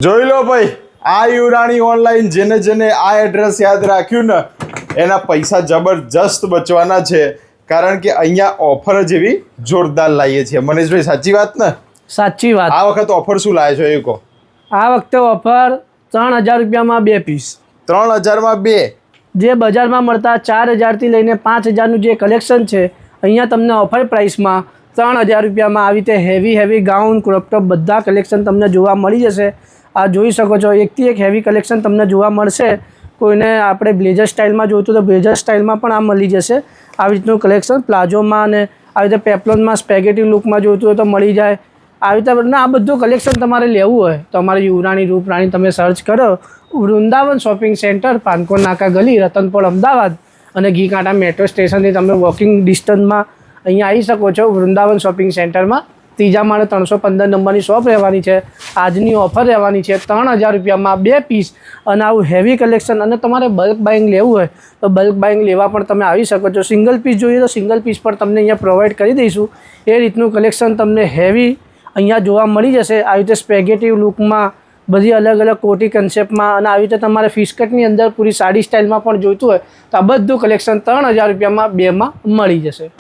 જોઈ લો ભાઈ, આ યુરાણી ઓનલાઈન જેને જેને આ એડ્રેસ યાદ રાખ્યું ને એના પૈસા જબરજસ્ત બચવાના છે, કારણ કે અહીંયા ઓફર જ એવી જોરદાર લાવીએ છીએ. મનીષભાઈ સાચી વાત ને? સાચી વાત. આ વખત ઓફર શું લાવે છો એ કહો. આ વખતે ઓફર 3000 રૂપિયામાં 2 પીસ. 3000માં 2? જે બજારમાં મળતા 4000 થી લઈને 5000નું જે કલેક્શન છે, અહીંયા તમને ઓફર પ્રાઇસમાં 3000 રૂપિયામાં આવી રીતે હેવી ગાઉન, ક્રોપ ટોપ બધા કલેક્શન તમને જોવા મળી જશે. આ જોઈ શકો છો, એકથી એક હેવી કલેક્શન તમને જોવા મળશે. કોઈને આપણે બ્લેઝર સ્ટાઇલમાં જોઈતું તો બ્લેઝર સ્ટાઇલમાં પણ આ મળી જશે. આવી રીતનું કલેક્શન પ્લાઝોમાં અને આવી રીતે પેપ્લોનમાં સ્પેગેટી લુકમાં જોઈતું હોય તો મળી જાય. આવી રીતે આ બધું કલેક્શન તમારે લેવું હોય તો અમારી યુરાણી રૂપરાણી તમે સર્ચ કરો. વૃંદાવન શોપિંગ સેન્ટર, પાનકોર નાકા ગલી, રતનપોળ, અમદાવાદ અને ઘી કાંટા મેટ્રો સ્ટેશનથી તમે વોકિંગ ડિસ્ટન્સમાં અહીંયા આવી શકો છો. વૃંદાવન શોપિંગ સેન્ટરમાં 3જા માળે 315 નંબરની શોપ રહેવાની છે. આજની ઓફર રહેવાની છે 3000 રૂપિયામાં 2 પીસ. અને આવું હેવી કલેક્શન, અને તમારે બલ્ક બાઇંગ લેવું હોય તો બલ્ક બાઇંગ લેવા પણ તમે આવી શકો છો. સિંગલ પીસ જોઈએ તો સિંગલ પીસ પણ તમને અહીંયા પ્રોવાઈડ કરી દઈશું. એ રીતનું કલેક્શન તમને હેવી અહીંયા જોવા મળી જશે. આવી રીતે સ્પેગેટિવ લુકમાં, બધી અલગ અલગ કોટી કન્સેપ્ટમાં, અને આવી રીતે તમારે ફિસ્કટની અંદર પૂરી સાડી સ્ટાઇલમાં પણ જોઈતું હોય તો આ બધું કલેક્શન 3000 રૂપિયામાં 2માં મળી જશે.